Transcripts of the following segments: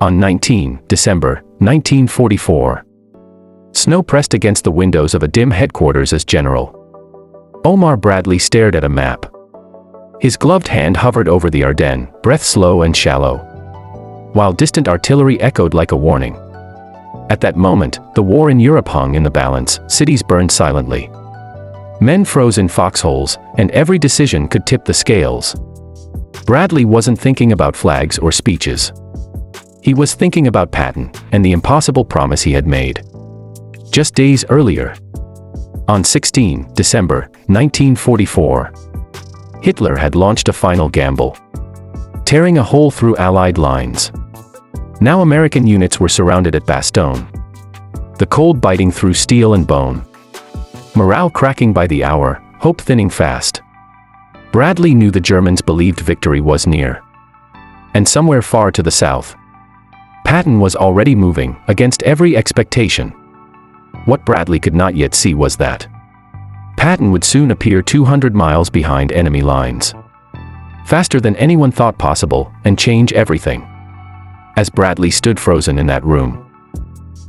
On 19 December 1944. Snow pressed against the windows of a dim headquarters as General Omar Bradley stared at a map. His gloved hand hovered over the Ardennes, breath slow and shallow, while distant artillery echoed like a warning. At that moment, the war in Europe hung in the balance, cities burned silently. Men froze in foxholes, and every decision could tip the scales. Bradley wasn't thinking about flags or speeches. He was thinking about Patton, and the impossible promise he had made just days earlier. On 16 December 1944, Hitler had launched a final gamble, tearing a hole through Allied lines. Now American units were surrounded at Bastogne, the cold biting through steel and bone. Morale cracking by the hour, hope thinning fast. Bradley knew the Germans believed victory was near. And somewhere far to the south, Patton was already moving, against every expectation. What Bradley could not yet see was that Patton would soon appear 200 miles behind enemy lines, faster than anyone thought possible, and change everything. As Bradley stood frozen in that room,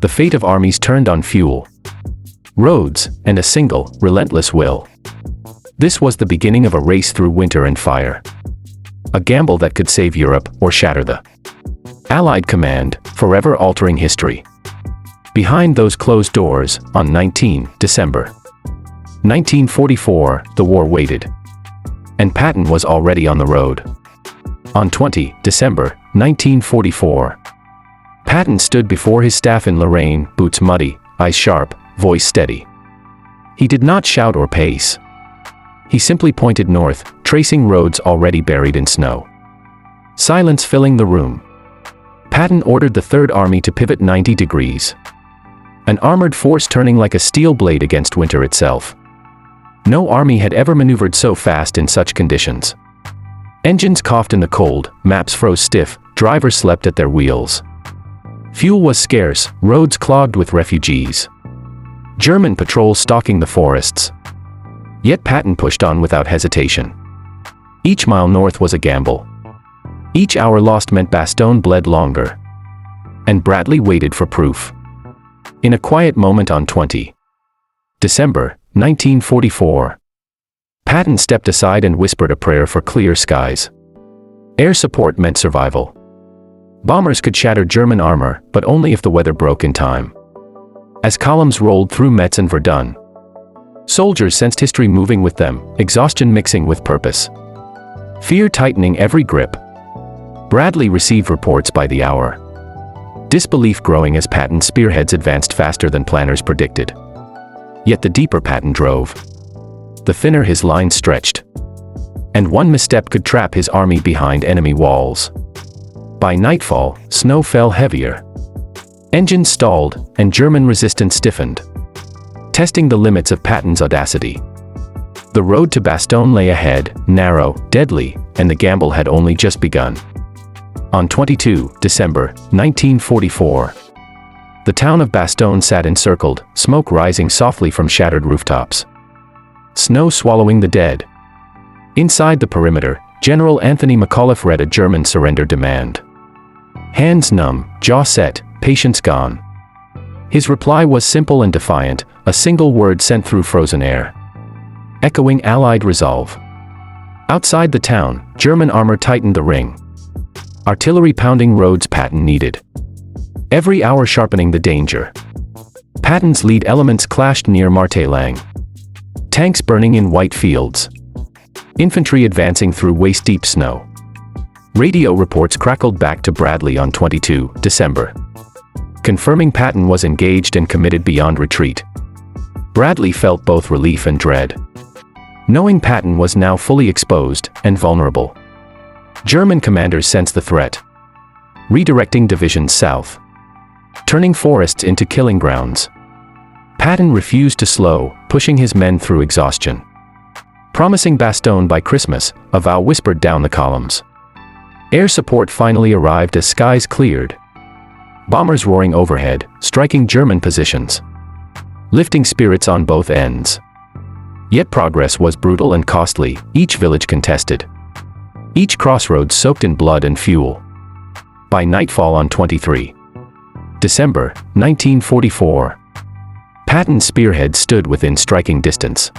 the fate of armies turned on fuel, roads, and a single, relentless will. This was the beginning of a race through winter and fire. A gamble that could save Europe or shatter the Allied command, forever altering history. Behind those closed doors, on 19 December 1944, the war waited. And Patton was already on the road. On 20 December 1944, Patton stood before his staff in Lorraine, boots muddy, eyes sharp, voice steady. He did not shout or pace. He simply pointed north, tracing roads already buried in snow. Silence filling the room. Patton ordered the Third Army to pivot 90 degrees. An armored force turning like a steel blade against winter itself. No army had ever maneuvered so fast in such conditions. Engines coughed in the cold, maps froze stiff, drivers slept at their wheels. Fuel was scarce, roads clogged with refugees. German patrols stalking the forests. Yet Patton pushed on without hesitation. Each mile north was a gamble. Each hour lost meant Bastogne bled longer. And Bradley waited for proof. In a quiet moment on 20 December 1944, Patton stepped aside and whispered a prayer for clear skies. Air support meant survival. Bombers could shatter German armor, but only if the weather broke in time. As columns rolled through Metz and Verdun, soldiers sensed history moving with them, exhaustion mixing with purpose. Fear tightening every grip. Bradley received reports by the hour. Disbelief growing as Patton's spearheads advanced faster than planners predicted. Yet the deeper Patton drove, the thinner his lines stretched. And one misstep could trap his army behind enemy walls. By nightfall, snow fell heavier. Engines stalled, and German resistance stiffened, testing the limits of Patton's audacity. The road to Bastogne lay ahead, narrow, deadly, and the gamble had only just begun. On 22 December 1944, the town of Bastogne sat encircled, smoke rising softly from shattered rooftops. Snow swallowing the dead. Inside the perimeter, General Anthony McAuliffe read a German surrender demand. Hands numb, jaw set, patience gone. His reply was simple and defiant, a single word sent through frozen air, echoing Allied resolve. Outside the town, German armor tightened the ring. Artillery pounding roads Patton needed, every hour sharpening the danger. Patton's lead elements clashed near Martelang. Tanks burning in white fields. Infantry advancing through waist-deep snow. Radio reports crackled back to Bradley on 22 December, confirming Patton was engaged and committed beyond retreat. Bradley felt both relief and dread, knowing Patton was now fully exposed and vulnerable. German commanders sensed the threat, redirecting divisions south, turning forests into killing grounds. Patton refused to slow, pushing his men through exhaustion. Promising Bastogne by Christmas, a vow whispered down the columns. Air support finally arrived as skies cleared. Bombers roaring overhead, striking German positions, lifting spirits on both ends. Yet progress was brutal and costly, each village contested, each crossroads soaked in blood and fuel. By nightfall on 23 December 1944, Patton's spearhead stood within striking distance.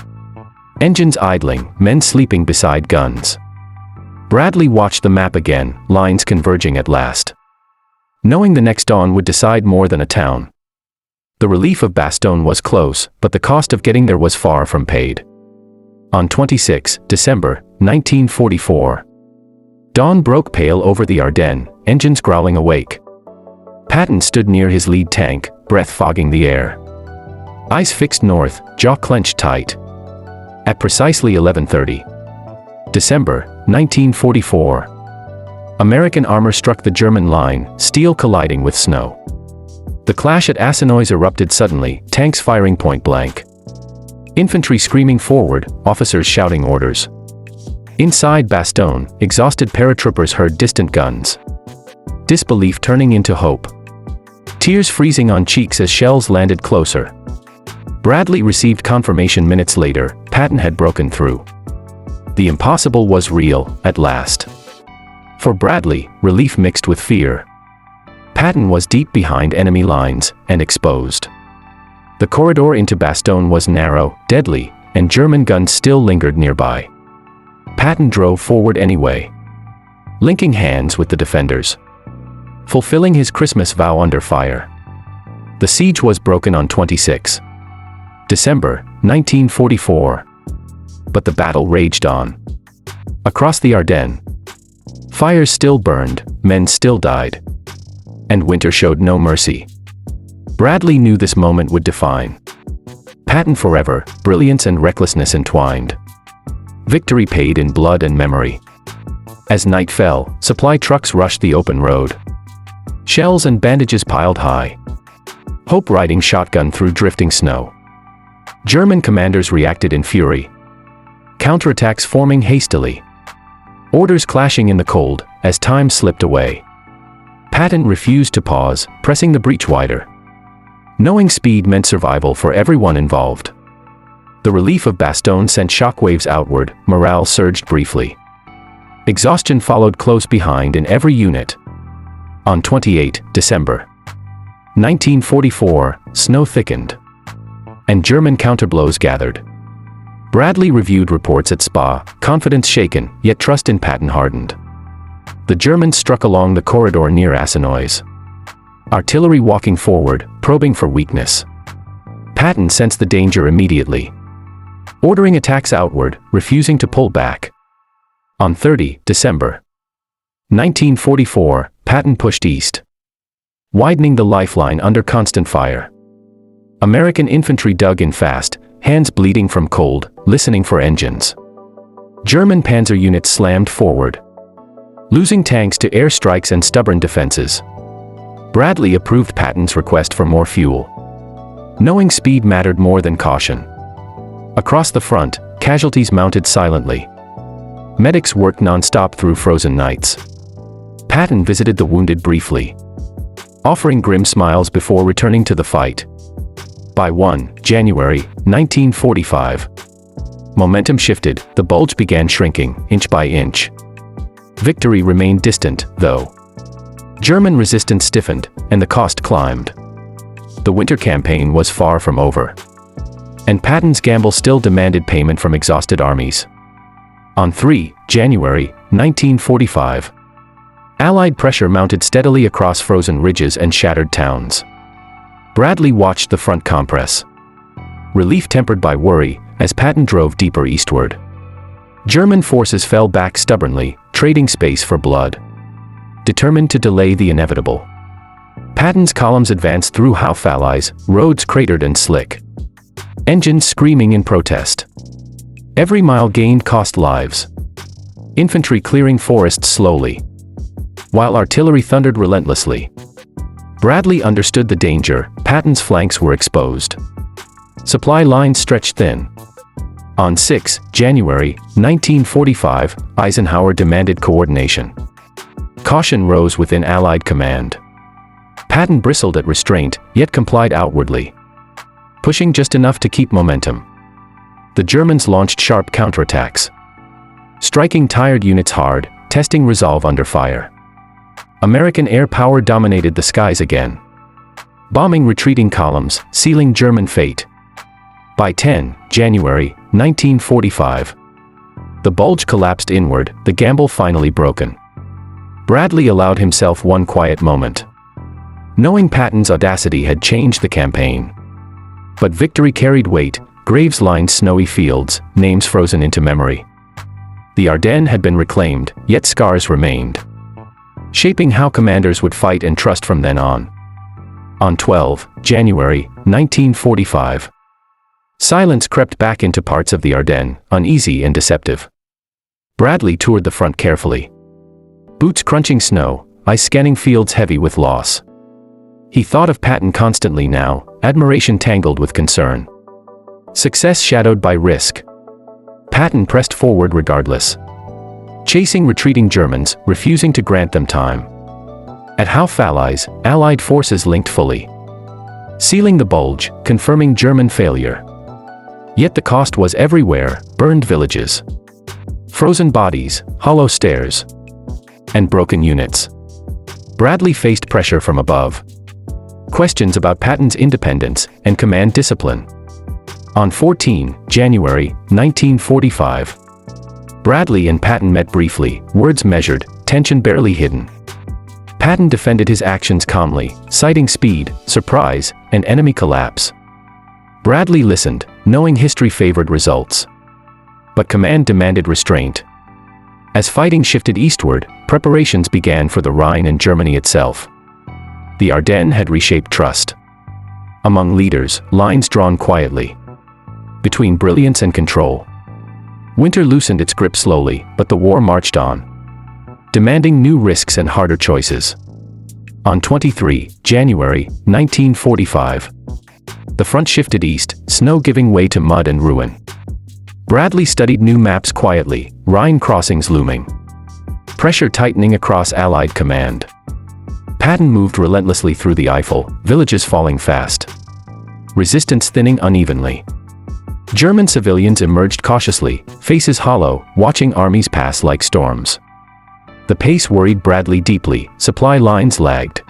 Engines idling, men sleeping beside guns. Bradley watched the map again, lines converging at last. Knowing the next dawn would decide more than a town. The relief of Bastogne was close, but the cost of getting there was far from paid. On 26 December 1944, dawn broke pale over the Ardennes, engines growling awake. Patton stood near his lead tank, breath fogging the air. Eyes fixed north, jaw clenched tight. At precisely 11:30 December 1944, American armor struck the German line, steel colliding with snow. The clash at Ardennes erupted suddenly, tanks firing point blank. Infantry screaming forward, officers shouting orders. Inside Bastogne, exhausted paratroopers heard distant guns. Disbelief turning into hope. Tears freezing on cheeks as shells landed closer. Bradley received confirmation minutes later, Patton had broken through. The impossible was real, at last. For Bradley, relief mixed with fear. Patton was deep behind enemy lines, and exposed. The corridor into Bastogne was narrow, deadly, and German guns still lingered nearby. Patton drove forward anyway, linking hands with the defenders, fulfilling his Christmas vow under fire. The siege was broken on 26 December 1944. But the battle raged on. Across the Ardennes, fires still burned, men still died. And winter showed no mercy. Bradley knew this moment would define Patton forever, brilliance and recklessness entwined. Victory paid in blood and memory. As night fell, supply trucks rushed the open road. Shells and bandages piled high. Hope riding shotgun through drifting snow. German commanders reacted in fury. Counterattacks forming hastily. Orders clashing in the cold, as time slipped away. Patton refused to pause, pressing the breach wider. Knowing speed meant survival for everyone involved. The relief of Bastogne sent shockwaves outward, morale surged briefly. Exhaustion followed close behind in every unit. On 28 December 1944, snow thickened. And German counterblows gathered. Bradley reviewed reports at Spa, confidence shaken, yet trust in Patton hardened. The Germans struck along the corridor near Ardennes. Artillery walking forward, probing for weakness. Patton sensed the danger immediately, ordering attacks outward, refusing to pull back. On 30 December 1944, Patton pushed east, widening the lifeline under constant fire. American infantry dug in fast, hands bleeding from cold, listening for engines. German panzer units slammed forward, losing tanks to airstrikes and stubborn defenses. Bradley approved Patton's request for more fuel, knowing speed mattered more than caution. Across the front, casualties mounted silently. Medics worked non-stop through frozen nights. Patton visited the wounded briefly, offering grim smiles before returning to the fight. By 1 January 1945, momentum shifted, the Bulge began shrinking, inch by inch. Victory remained distant, though. German resistance stiffened, and the cost climbed. The winter campaign was far from over. And Patton's gamble still demanded payment from exhausted armies. On 3 January 1945, Allied pressure mounted steadily across frozen ridges and shattered towns. Bradley watched the front compress, relief tempered by worry, as Patton drove deeper eastward. German forces fell back stubbornly, trading space for blood, determined to delay the inevitable. Patton's columns advanced through Haufalais, roads cratered and slick, engines screaming in protest. Every mile gained cost lives. Infantry clearing forests slowly, while artillery thundered relentlessly. Bradley understood the danger. Patton's flanks were exposed. Supply lines stretched thin. On 6 January 1945, Eisenhower demanded coordination. Caution rose within Allied command. Patton bristled at restraint, yet complied outwardly, pushing just enough to keep momentum. The Germans launched sharp counterattacks, striking tired units hard, testing resolve under fire. American air power dominated the skies again, bombing retreating columns, sealing German fate. By 10 January 1945, the Bulge collapsed inward, the gamble finally broken. Bradley allowed himself one quiet moment, knowing Patton's audacity had changed the campaign. But victory carried weight, graves lined snowy fields, names frozen into memory. The Ardennes had been reclaimed, yet scars remained, shaping how commanders would fight and trust from then on. On 12 January 1945, silence crept back into parts of the Ardennes, uneasy and deceptive. Bradley toured the front carefully, boots crunching snow, eyes scanning fields heavy with loss. He thought of Patton constantly now, admiration tangled with concern. Success shadowed by risk. Patton pressed forward regardless, chasing retreating Germans, refusing to grant them time. At Houf Allied forces linked fully, sealing the Bulge, confirming German failure. Yet the cost was everywhere: burned villages, frozen bodies, hollow stairs, and broken units. Bradley faced pressure from above, questions about Patton's independence and command discipline. On 14 January 1945, Bradley and Patton met briefly, words measured, tension barely hidden. Patton defended his actions calmly, citing speed, surprise, and enemy collapse. Bradley listened, knowing history favored results, but command demanded restraint. As fighting shifted eastward, preparations began for the Rhine and Germany itself. The Ardennes had reshaped trust. Among leaders, lines drawn quietly, between brilliance and control. Winter loosened its grip slowly, but the war marched on, demanding new risks and harder choices. On 23 January 1945, the front shifted east, snow giving way to mud and ruin. Bradley studied new maps quietly, Rhine crossings looming, pressure tightening across Allied command. Patton moved relentlessly through the Eifel, villages falling fast, resistance thinning unevenly. German civilians emerged cautiously, faces hollow, watching armies pass like storms. The pace worried Bradley deeply, supply lines lagged,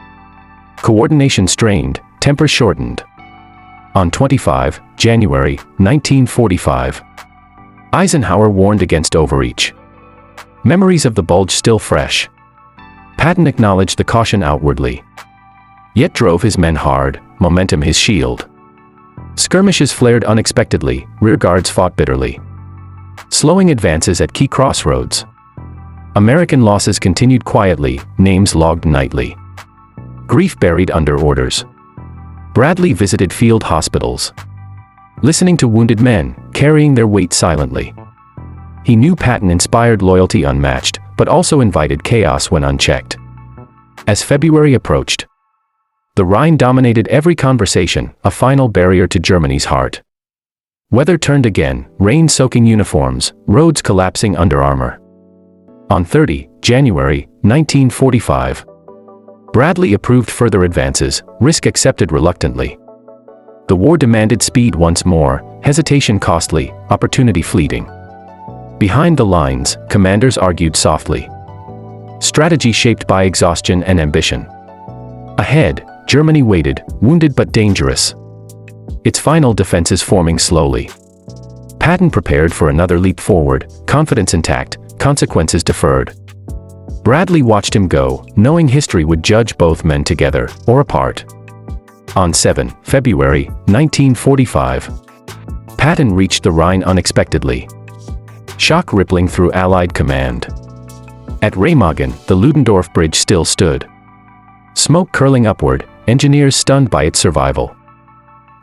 coordination strained, temper shortened. On 25 January 1945, Eisenhower warned against overreach. Memories of the Bulge still fresh. Patton acknowledged the caution outwardly, yet drove his men hard, momentum his shield. Skirmishes flared unexpectedly, rearguards fought bitterly, slowing advances at key crossroads. American losses continued quietly, names logged nightly. Grief buried under orders. Bradley visited field hospitals, listening to wounded men, carrying their weight silently. He knew Patton inspired loyalty unmatched, but also invited chaos when unchecked. As February approached, the Rhine dominated every conversation, a final barrier to Germany's heart. Weather turned again, rain-soaking uniforms, roads collapsing under armor. On 30 January 1945, Bradley approved further advances, risk accepted reluctantly. The war demanded speed once more, hesitation costly, opportunity fleeting. Behind the lines, commanders argued softly, strategy shaped by exhaustion and ambition. Ahead, Germany waited, wounded but dangerous, its final defenses forming slowly. Patton prepared for another leap forward, confidence intact, consequences deferred. Bradley watched him go, knowing history would judge both men together, or apart. On 7 February 1945, Patton reached the Rhine unexpectedly, shock rippling through Allied command. At Remagen, the Ludendorff Bridge still stood, smoke curling upward, engineers stunned by its survival.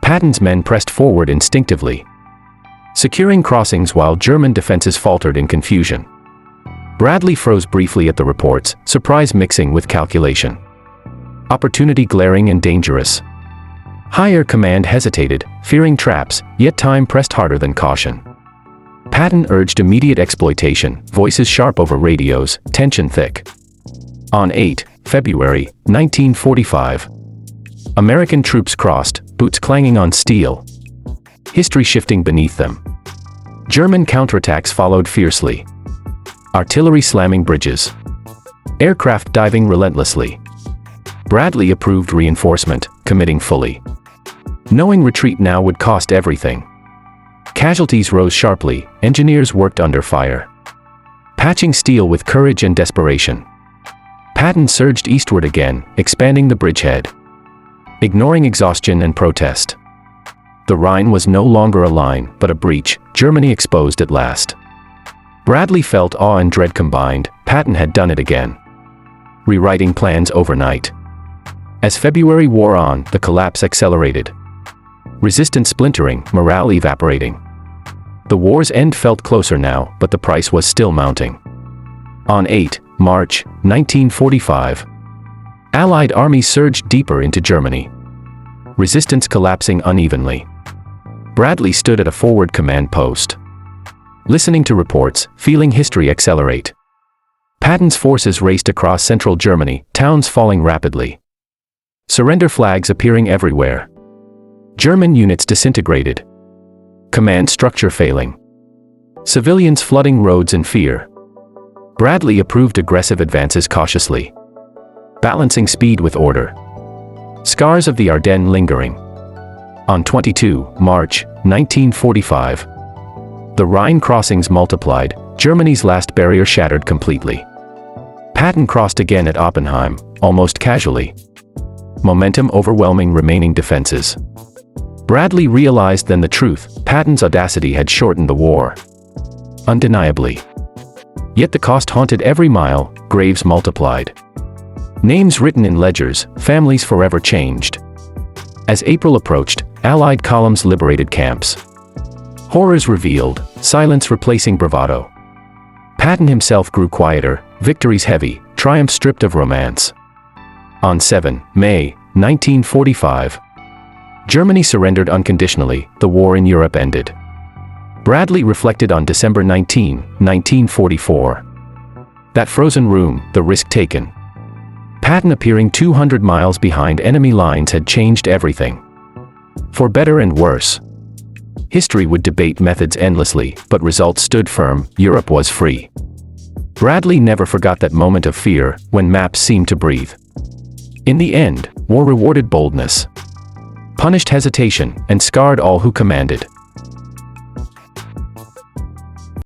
Patton's men pressed forward instinctively, securing crossings while German defenses faltered in confusion. Bradley froze briefly at the reports, surprise mixing with calculation. Opportunity glaring and dangerous. Higher command hesitated, fearing traps, yet time pressed harder than caution. Patton urged immediate exploitation, voices sharp over radios, tension thick. On 8 February 1945, American troops crossed, boots clanging on steel, history shifting beneath them. German counterattacks followed fiercely, artillery slamming bridges, Aircraft diving relentlessly. Bradley approved reinforcement, committing fully. Knowing retreat now would cost everything. Casualties rose sharply, engineers worked under fire. Patching steel with courage and desperation. Patton surged eastward again, expanding the bridgehead. Ignoring exhaustion and protest. The Rhine was no longer a line, but a breach, Germany exposed at last. Bradley felt awe and dread combined. Patton had done it again. Rewriting plans overnight. As February wore on, the collapse accelerated. Resistance splintering, morale evaporating. The war's end felt closer now, but the price was still mounting. On 8 March 1945, Allied armies surged deeper into Germany. Resistance collapsing unevenly. Bradley stood at a forward command post. Listening to reports, feeling history accelerate. Patton's forces raced across central Germany, towns falling rapidly. Surrender flags appearing everywhere. German units disintegrated. Command structure failing. Civilians flooding roads in fear. Bradley approved aggressive advances cautiously. Balancing speed with order. Scars of the Ardennes lingering. On 22 March 1945, the Rhine crossings multiplied, Germany's last barrier shattered completely. Patton crossed again at Oppenheim, almost casually. Momentum overwhelming remaining defenses. Bradley realized then the truth: Patton's audacity had shortened the war. Undeniably. Yet the cost haunted every mile, graves multiplied. Names written in ledgers, families forever changed. As April approached, Allied columns liberated camps. Horrors revealed, silence replacing bravado. Patton himself grew quieter, victories heavy, triumph stripped of romance. On 7 May 1945, Germany surrendered unconditionally, the war in Europe ended. Bradley reflected on December 19, 1944. That frozen room, the risk taken. Patton appearing 200 miles behind enemy lines had changed everything. For better and worse. History would debate methods endlessly, but results stood firm: Europe was free. Bradley never forgot that moment of fear, when maps seemed to breathe. In the end, war rewarded boldness, punished hesitation, and scarred all who commanded.